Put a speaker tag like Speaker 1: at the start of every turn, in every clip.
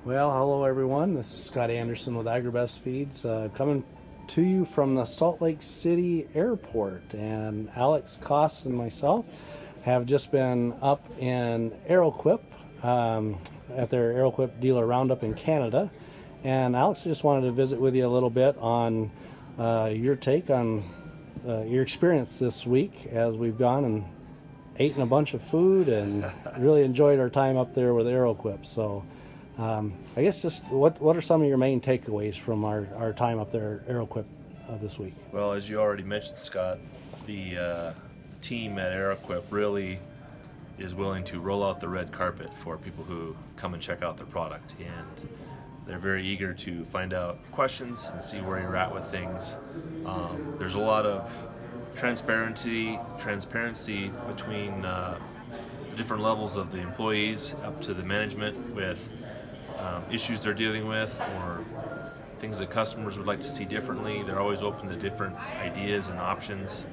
Speaker 1: Well, hello everyone. This is Scott Anderson with AgriBest Feeds, coming to you from the Salt Lake City airport. And Alex Koss and myself have just been up in Arrowquip at their Arrowquip Dealer Roundup in Canada. And Alex, just wanted to visit with you a little bit on your take on your experience this week as we've gone and eaten a bunch of food and really enjoyed our time up there with Arrowquip. So I guess just what are some of your main takeaways from our time up there at Arrowquip this week?
Speaker 2: Well, as you already mentioned, Scott, the team at Arrowquip really is willing to roll out the red carpet for people who come and check out their product, and they're very eager to find out questions and see where you're at with things. There's a lot of transparency between the different levels of the employees up to the management with issues they're dealing with or things that customers would like to see differently. They're always open to different ideas and options.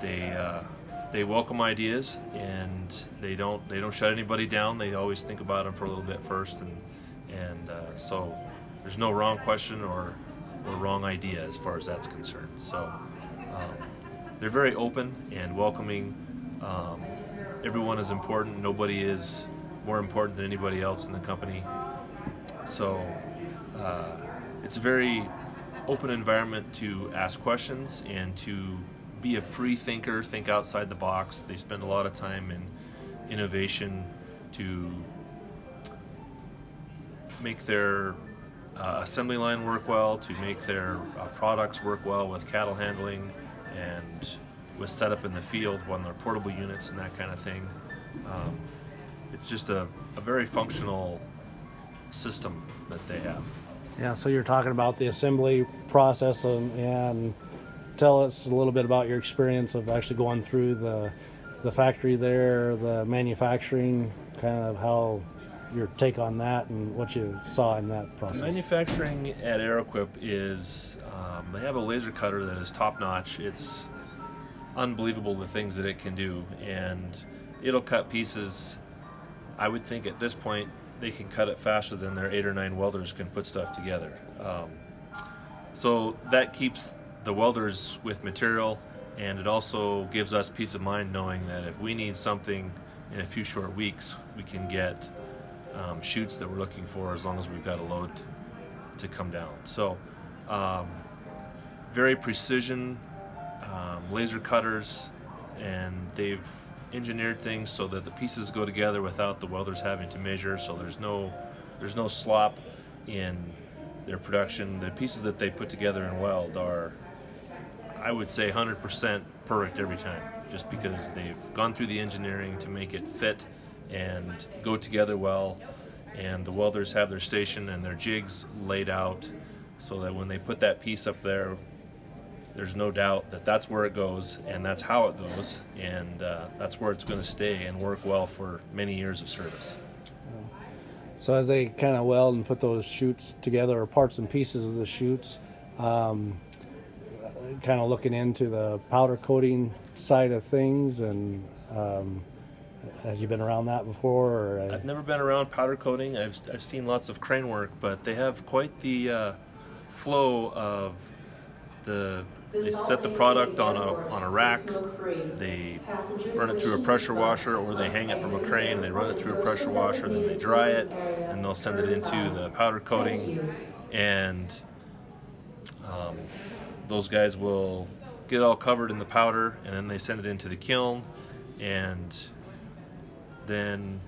Speaker 2: They welcome ideas, and they don't shut anybody down. They always think about them for a little bit first, and so there's no wrong question or wrong idea as far as that's concerned. So they're very open and welcoming. Everyone is important. Nobody is more important than anybody else in the company. So it's a very open environment to ask questions and to be a free thinker, think outside the box. They spend a lot of time in innovation to make their assembly line work well, to make their products work well with cattle handling and with setup in the field on their portable units and that kind of thing. It's just a very functional system that they have.
Speaker 1: Yeah, so you're talking about the assembly process, and tell us a little bit about your experience of actually going through the factory there, the manufacturing, kind of how your take on that and what you saw in that process.
Speaker 2: Manufacturing at Arrowquip is, they have a laser cutter that is top-notch. It's unbelievable the things that it can do, and it'll cut pieces. I would think at this point they can cut it faster than their 8 or 9 welders can put stuff together. So that keeps the welders with material, and it also gives us peace of mind knowing that if we need something in a few short weeks, we can get chutes that we're looking for as long as we've got a load to come down. So very precision laser cutters, and they've engineered things so that the pieces go together without the welders having to measure, so there's no slop in their production. The pieces that they put together and weld are, I would say, 100% perfect every time, just because they've gone through the engineering to make it fit and go together well, and the welders have their station and their jigs laid out so that when they put that piece up there, there's no doubt that that's where it goes and that's how it goes, and that's where it's going to stay and work well for many years of service.
Speaker 1: So as they kind of weld and put those chutes together, or parts and pieces of the chutes, kind of looking into the powder coating side of things, and have you been around that before? Or?
Speaker 2: I've never been around powder coating. I've seen lots of crane work, but they have quite the flow of they set the product on a rack, they run it through a pressure washer, or they hang it from a crane, they run it through a pressure washer, then they dry it, and they'll send it into the powder coating, and those guys will get it all covered in the powder, and then they send it into the kiln, and then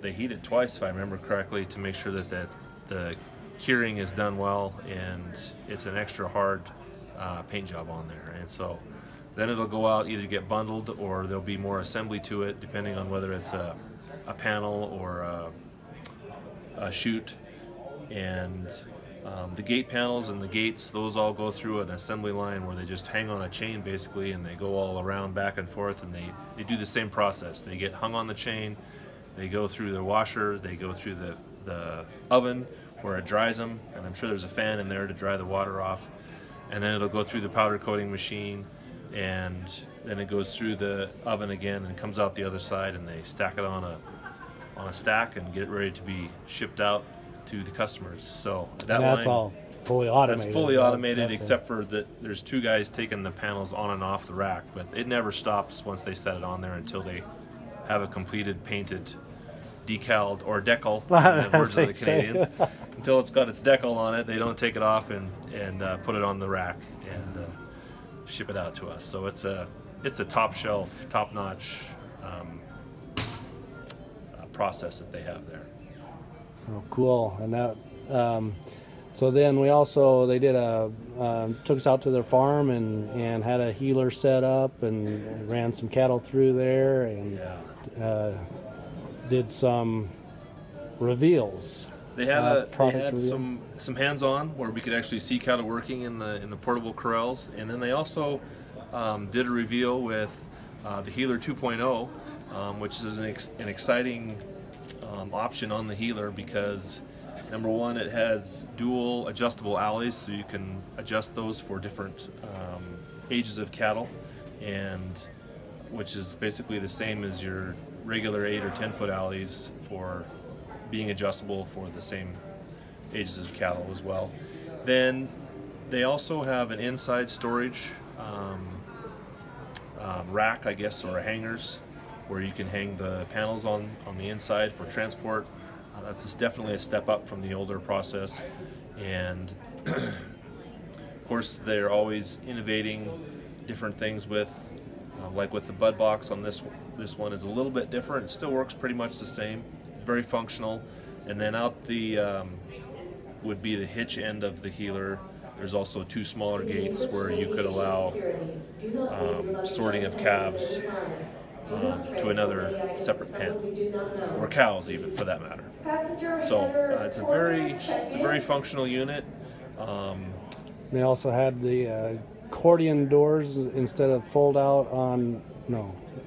Speaker 2: they heat it twice, if I remember correctly, to make sure that the curing is done well, and it's an extra hard paint job on there. And so then it'll go out, either get bundled or there'll be more assembly to it, depending on whether it's a panel or a chute. And the gate panels and the gates, those all go through an assembly line where they just hang on a chain basically, and they go all around back and forth, and they do the same process. They get hung on the chain, they go through the washer, they go through the oven where it dries them, and I'm sure there's a fan in there to dry the water off, and then it'll go through the powder coating machine, and then it goes through the oven again and comes out the other side, and they stack it on on a stack and get it ready to be shipped out to the customers. So that
Speaker 1: that's
Speaker 2: line,
Speaker 1: all fully automated.
Speaker 2: that's fully automated,
Speaker 1: That's
Speaker 2: except for that there's 2 guys taking the panels on and off the rack, but it never stops once they set it on there until they have a completed painted, decaled, or decal, in the words of the Canadians. Until it's got its decal on it, they don't take it off and put it on the rack and ship it out to us. So it's a top shelf, top notch process that they have there.
Speaker 1: Oh, cool. And that so then they did took us out to their farm and had a healer set up and ran some cattle through there and did some reveals.
Speaker 2: They had some hands-on where we could actually see cattle working in the portable corrals, and then they also did a reveal with the Healer 2.0, which is an exciting option on the Healer because, number one, it has dual adjustable alleys, so you can adjust those for different ages of cattle, and which is basically the same as your regular 8 or 10 foot alleys for being adjustable for the same ages of cattle as well. Then they also have an inside storage rack, I guess, or hangers, where you can hang the panels on the inside for transport. That's definitely a step up from the older process, and of course they're always innovating different things with, like with the bud box on this one is a little bit different. It still works pretty much the same. It's very functional. And then out the would be the hitch end of the Healer. There's also 2 smaller gates where you could allow sorting of calves to another separate pen, or cows even for that matter. So it's a very functional unit.
Speaker 1: They also had the accordion doors instead of fold out on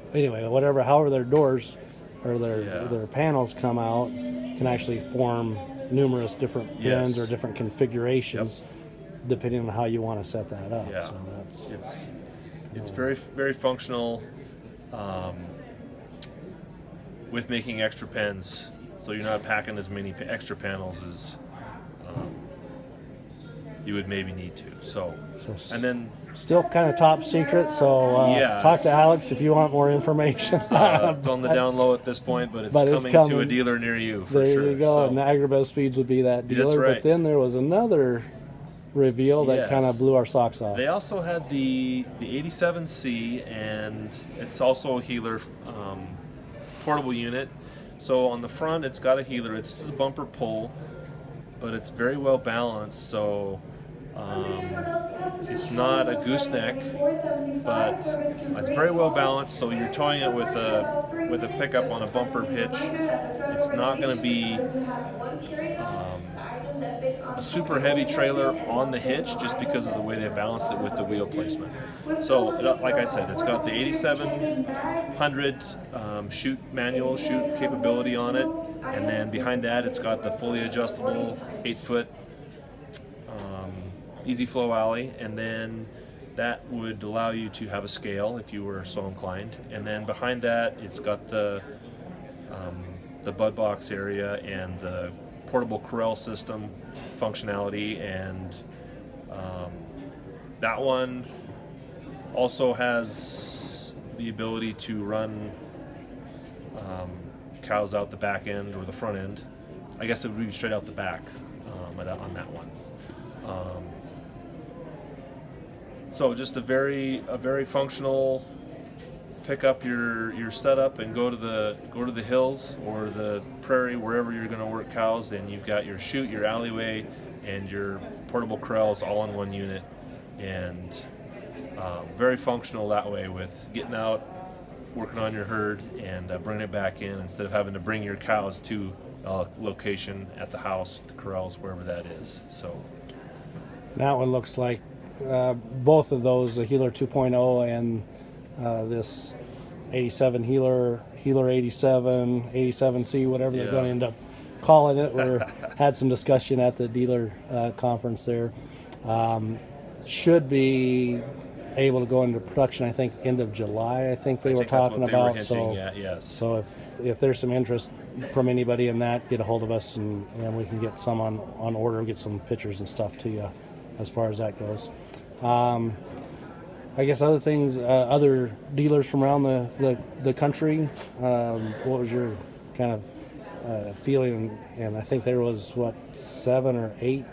Speaker 1: however their doors or their panels come out, can actually form numerous different pins or different configurations depending on how you want to set that up.
Speaker 2: Yeah.
Speaker 1: So
Speaker 2: it's very, very functional with making extra pens, so you're not packing as many extra panels as you would maybe need to. And then
Speaker 1: still kind of top secret, so talk to Alex if you want more information.
Speaker 2: It's on the down low at this point, but it's coming to a dealer near you for sure.
Speaker 1: There you go, and Agribest Feeds would be that dealer.
Speaker 2: That's right.
Speaker 1: But then there was another reveal that kind of blew our socks off.
Speaker 2: They also had the 87C, and it's also a Healer portable unit. So on the front it's got a Healer. This is a bumper pull, but it's very well balanced, so it's not a gooseneck, but it's very well balanced, so you're towing it with a pickup on a bumper hitch. It's not going to be a super heavy trailer on the hitch just because of the way they balanced it with the wheel placement. So like I said, it's got the 8700 manual chute capability on it, and then behind that it's got the fully adjustable 8-foot easy flow alley, and then that would allow you to have a scale if you were so inclined. And then behind that it's got the bud box area and the portable corral system functionality, and that one also has the ability to run cows out the back end or the front end. I guess it would be straight out the back on that one. So just a very functional, pick up your setup and go to the hills or the prairie, wherever you're going to work cows, and you've got your chute, your alleyway, and your portable corrals all in one unit, and very functional that way with getting out, working on your herd, and bringing it back in instead of having to bring your cows to a location at the house, the corrals, wherever that is. So
Speaker 1: that one looks like both of those, the Healer 2.0 and this 87 Healer 87, 87C, whatever they're going to end up calling it. We had some discussion at the dealer conference there. Should be able to go into production, I think, end of July. I think they were talking about.
Speaker 2: Yes.
Speaker 1: So if there's some interest from anybody in that, get a hold of us, and we can get some on order and get some pictures and stuff to you as far as that goes. I guess other things, other dealers from around the country, what was your kind of feeling? And I think there was, what, 7 or 8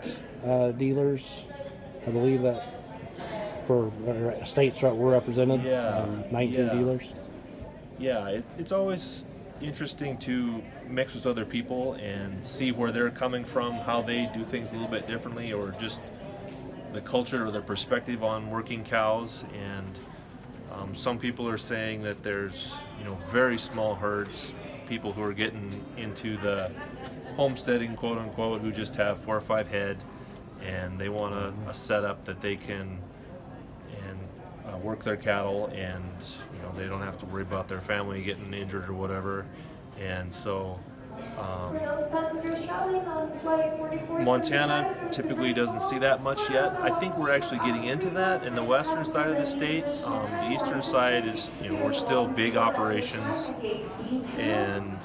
Speaker 1: dealers, I believe, that for states that were represented. 19 dealers.
Speaker 2: Yeah, it's always interesting to mix with other people and see where they're coming from, how they do things a little bit differently, or just the culture or their perspective on working cows. And some people are saying that there's, very small herds, people who are getting into the homesteading, quote unquote, who just have 4 or 5 head, and they want a setup that they can work their cattle, and they don't have to worry about their family getting injured or whatever. And so Montana typically doesn't see that much yet. I think we're actually getting into that in the western side of the state. The eastern side is, we're still big operations and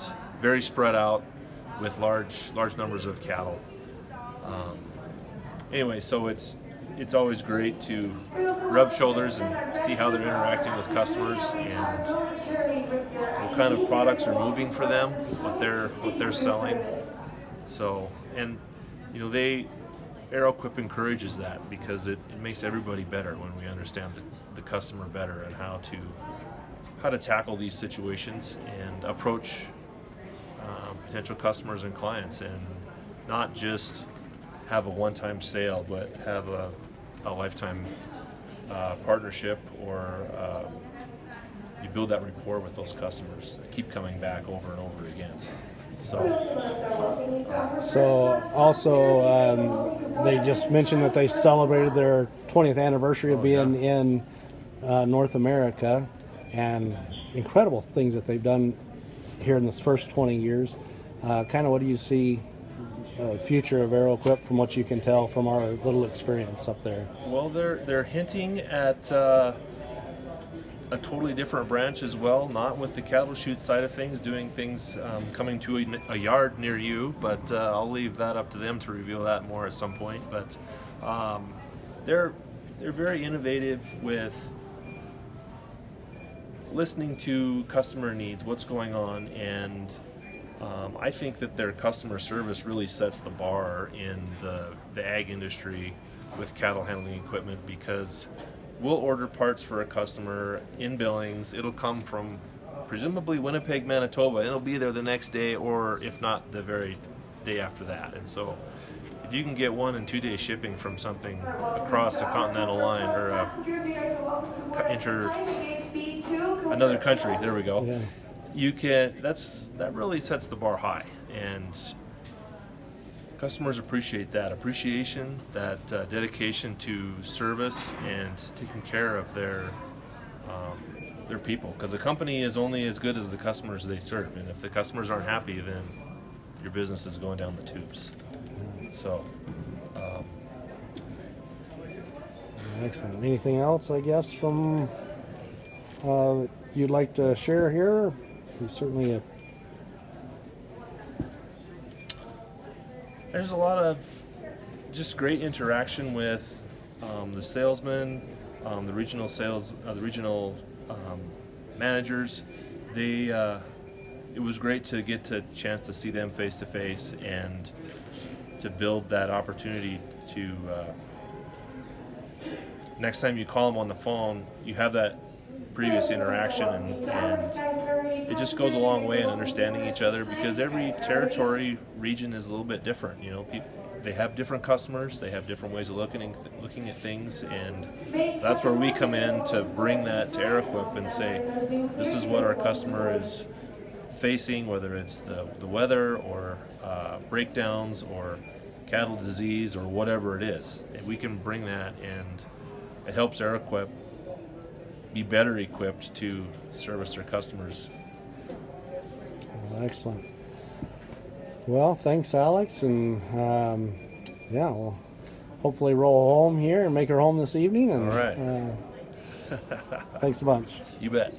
Speaker 2: very spread out with large numbers of cattle. Anyway, so it's always great to rub shoulders and see how they're interacting with customers and what kind of products are moving for them, what they're selling. So, and Arrowquip encourages that, because it makes everybody better when we understand the customer better and how to tackle these situations and approach potential customers and clients, and not just have a one-time sale, but have a lifetime partnership, or you build that rapport with those customers that keep coming back over and over again. So
Speaker 1: also, they just mentioned that they celebrated their 20th anniversary of being in North America, and incredible things that they've done here in this first 20 years. Kind of what do you see future of Arrowquip from what you can tell from our little experience up there?
Speaker 2: Well, they're hinting at a totally different branch as well, not with the cattle chute side of things, doing things coming to a yard near you, but I'll leave that up to them to reveal that more at some point. But they're very innovative with listening to customer needs, what's going on, and I think that their customer service really sets the bar in the ag industry with cattle handling equipment, because we'll order parts for a customer in Billings. It'll come from presumably Winnipeg, Manitoba, and it'll be there the next day, or if not, the very day after that. And so if you can get 1 and 2 day shipping from something across the continental line, or enter another country, there we go.
Speaker 1: Yeah.
Speaker 2: You can. That really sets the bar high, and customers appreciate that appreciation, that dedication to service and taking care of their people. Because the company is only as good as the customers they serve, and if the customers aren't happy, then your business is going down the tubes. So.
Speaker 1: Excellent. Anything else, I guess, from you'd like to share here? Certainly
Speaker 2: there's a lot of just great interaction with the salesmen, the regional sales, the regional managers. It was great to get a chance to see them face to face, and to build that opportunity to next time you call them on the phone, you have that previous interaction, and it just goes a long way in understanding each other, because every territory region is a little bit different. They have different customers, they have different ways of looking at things, and that's where we come in to bring that to Arrowquip and say, this is what our customer is facing, whether it's the weather or breakdowns or cattle disease or whatever it is. And we can bring that, and it helps Arrowquip be better equipped to service their customers.
Speaker 1: Excellent. Well, thanks, Alex, and we'll hopefully roll home here and make her home this evening. And,
Speaker 2: all right.
Speaker 1: Thanks a bunch.
Speaker 2: You bet.